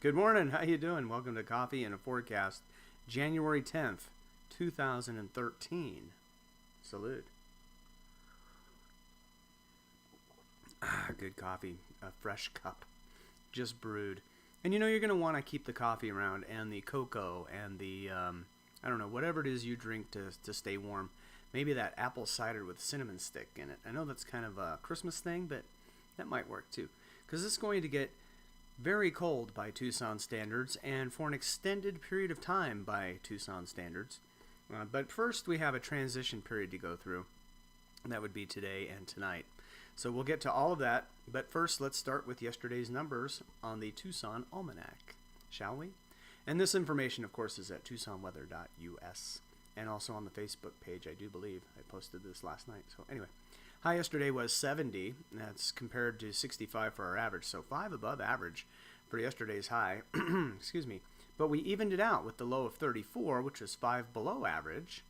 Good morning. How you doing? Welcome to Coffee and a Forecast, January 10th, 2013. Salute. Good coffee, a fresh cup, just brewed. And you're going to want to keep the coffee around and the cocoa and the, I don't know, whatever it is you drink to stay warm. Maybe that apple cider with cinnamon stick in it. I know that's kind of a Christmas thing, but that might work too. Because it's going to get very cold by Tucson standards and for an extended period of time by Tucson standards. But first we have a transition period to go through. And that would be today and tonight. So we'll get to all of that, but first let's start with yesterday's numbers on the Tucson Almanac, shall we? And this information, of course, is at tucsonweather.us and also on the Facebook page, I do believe. I posted this last night. So anyway, high yesterday was 70. That's compared to 65 for our average, so 5 above average for yesterday's high. Excuse me. But we evened it out with the low of 34, which was 5 below average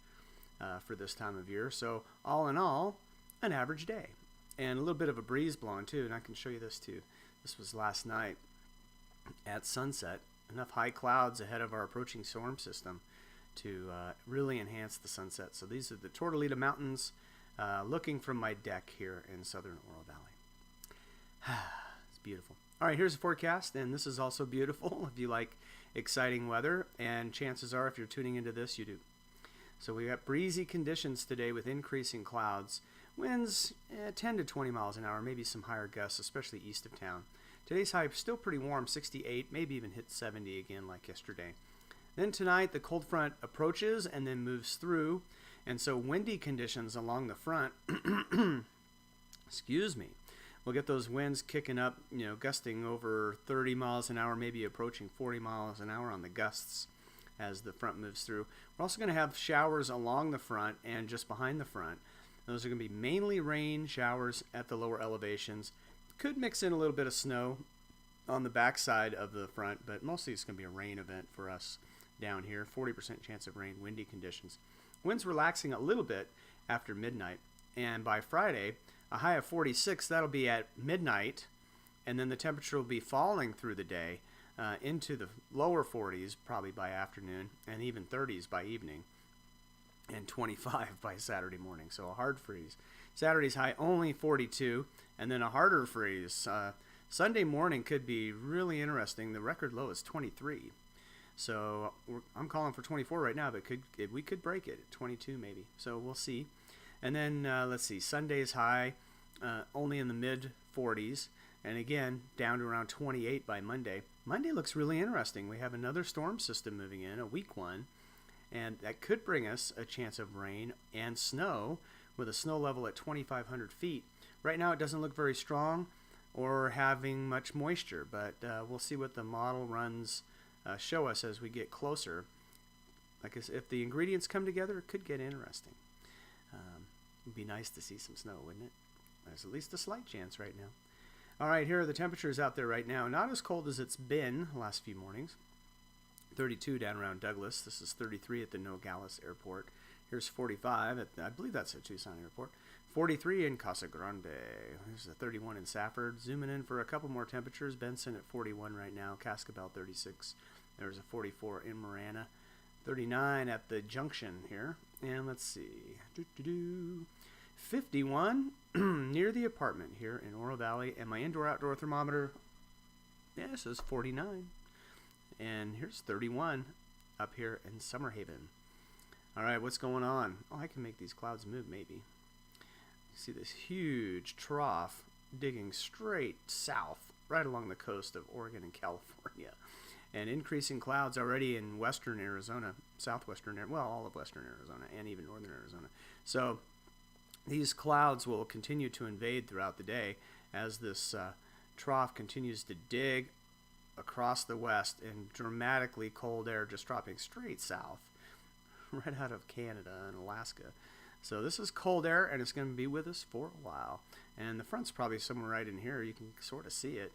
for this time of year. So all in all, an average day. And a little bit of a breeze blowing too, and I can show you this too. This was last night at sunset. Enough high clouds ahead of our approaching storm system to really enhance the sunset. So these are the Tortolita Mountains looking from my deck here in southern Oro Valley. It's beautiful. All right, here's a forecast, and this is also beautiful if you like exciting weather, and chances are if you're tuning into this, you do. So we got breezy conditions today with increasing clouds. Winds 10 to 20 miles an hour, maybe some higher gusts, especially east of town. Today's high still pretty warm, 68, maybe even hit 70 again like yesterday. Then tonight the cold front approaches and then moves through, and so windy conditions along the front, excuse me, we'll get those winds kicking up, gusting over 30 miles an hour, maybe approaching 40 miles an hour on the gusts as the front moves through. We're also going to have showers along the front and just behind the front. Those are going to be mainly rain showers at the lower elevations. Could mix in a little bit of snow on the backside of the front, but mostly it's going to be a rain event for us down here. 40% chance of rain, windy conditions. Winds relaxing a little bit after midnight, and by Friday, a high of 46. That'll be at midnight, and then the temperature will be falling through the day into the lower 40s probably by afternoon, and even 30s by evening, and 25 by Saturday morning. So a hard freeze. Saturday's high only 42, and then a harder freeze. Sunday morning could be really interesting. The record low is 23. So I'm calling for 24 right now, but we could break it at 22 maybe. So we'll see. And then let's see, Sunday's high only in the mid 40s, and again down to around 28 by Monday. Monday looks really interesting. We have another storm system moving in, a weak one, and that could bring us a chance of rain and snow with a snow level at 2,500 feet. Right now it doesn't look very strong or having much moisture, but we'll see what the model runs show us as we get closer. Like if the ingredients come together, it could get interesting. It'd be nice to see some snow, wouldn't it? There's at least a slight chance right now. All right, here are the temperatures out there right now. Not as cold as it's been the last few mornings. 32 down around Douglas. This is 33 at the Nogales Airport. Here's 45 at, I believe that's at Tucson Airport. 43 in Casa Grande. There's a 31 in Safford. Zooming in for a couple more temperatures. Benson at 41 right now. Cascabel 36. There's a 44 in Marana. 39 at the junction here. And let's see. 51 near the apartment here in Oro Valley. And my indoor-outdoor thermometer, yeah, says 49. And here's 31 up here in Summer Haven. All right, what's going on? Oh, I can make these clouds move maybe. You see this huge trough digging straight south right along the coast of Oregon and California. And increasing clouds already in western Arizona, southwestern, well, all of western Arizona and even northern Arizona. So these clouds will continue to invade throughout the day as this trough continues to dig across the west, and dramatically cold air just dropping straight south right out of Canada and Alaska. So this is cold air, and it's going to be with us for a while. And the front's probably somewhere right in here. You can sort of see it.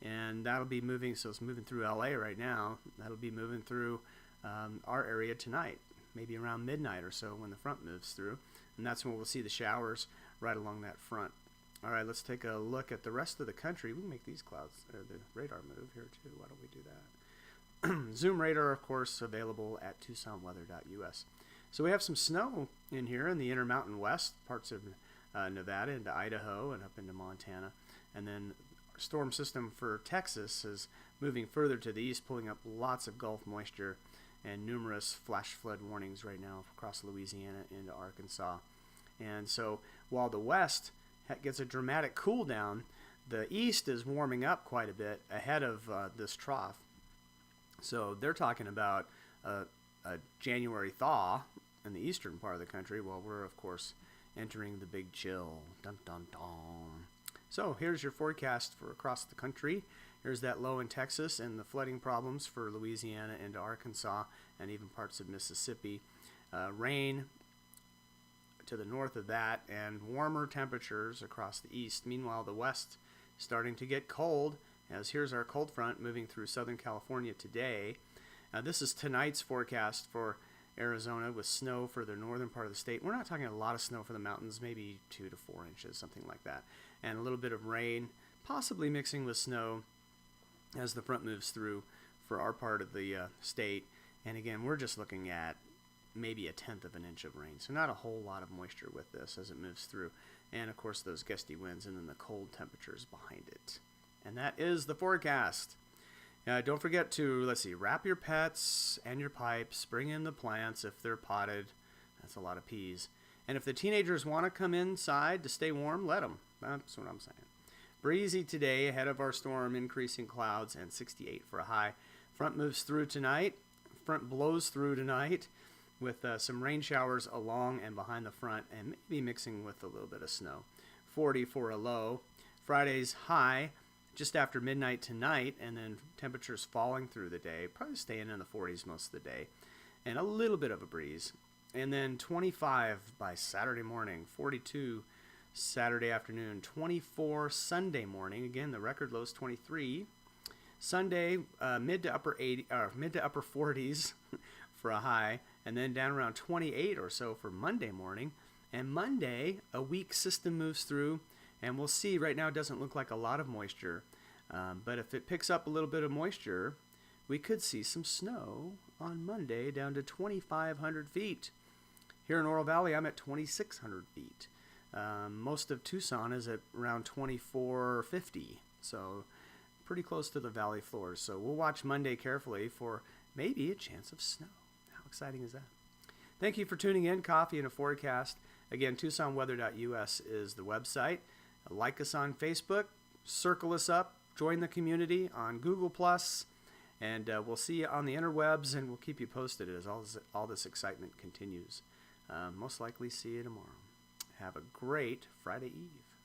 And that'll be moving, so it's moving through LA right now. That'll be moving through our area tonight, maybe around midnight or so when the front moves through. And that's when we'll see the showers right along that front. All right, let's take a look at the rest of the country. We can make these clouds, or the radar move here too. Why don't we do that? Zoom radar, of course, available at TucsonWeather.us. So we have some snow in here in the Intermountain West, parts of Nevada into Idaho and up into Montana. And then our storm system for Texas is moving further to the east, pulling up lots of Gulf moisture and numerous flash flood warnings right now across Louisiana into Arkansas. And so while the west gets a dramatic cool down, the east is warming up quite a bit ahead of this trough. So they're talking about a January thaw in the eastern part of the country, while we're, of course, entering the big chill. Dun, dun, dun. So here's your forecast for across the country. Here's that low in Texas and the flooding problems for Louisiana into Arkansas and even parts of Mississippi. Rain to the north of that and warmer temperatures across the east. Meanwhile, the west starting to get cold, as here's our cold front moving through Southern California today. This is tonight's forecast for Arizona with snow for the northern part of the state. We're not talking a lot of snow for the mountains, maybe 2 to 4 inches, something like that. And a little bit of rain, possibly mixing with snow as the front moves through for our part of the state. And again, we're just looking at maybe 1/10 of an inch of rain. So not a whole lot of moisture with this as it moves through. And of course those gusty winds and then the cold temperatures behind it. And that is the forecast. Don't forget to, wrap your pets and your pipes. Bring in the plants if they're potted. That's a lot of peas. And if the teenagers want to come inside to stay warm, let them. That's what I'm saying. Breezy today ahead of our storm, increasing clouds, and 68 for a high. Front moves through tonight. Front blows through tonight with some rain showers along and behind the front and maybe mixing with a little bit of snow. 40 for a low. Friday's high just after midnight tonight, and then temperatures falling through the day, probably staying in the 40s most of the day, and a little bit of a breeze. And then 25 by Saturday morning, 42 Saturday afternoon, 24 Sunday morning. Again, the record low is 23. Sunday, mid to upper 40s for a high, and then down around 28 or so for Monday morning. And Monday, a weak system moves through, and we'll see. Right now it doesn't look like a lot of moisture, but if it picks up a little bit of moisture, we could see some snow on Monday down to 2,500 feet. Here in Oro Valley, I'm at 2,600 feet. Most of Tucson is at around 2,450, so pretty close to the valley floors. So we'll watch Monday carefully for maybe a chance of snow. How exciting is that? Thank you for tuning in. Coffee and a Forecast. Again, TucsonWeather.us is the website. Like us on Facebook, circle us up, join the community on Google+, and we'll see you on the interwebs, and we'll keep you posted as all this excitement continues. Most likely see you tomorrow. Have a great Friday Eve.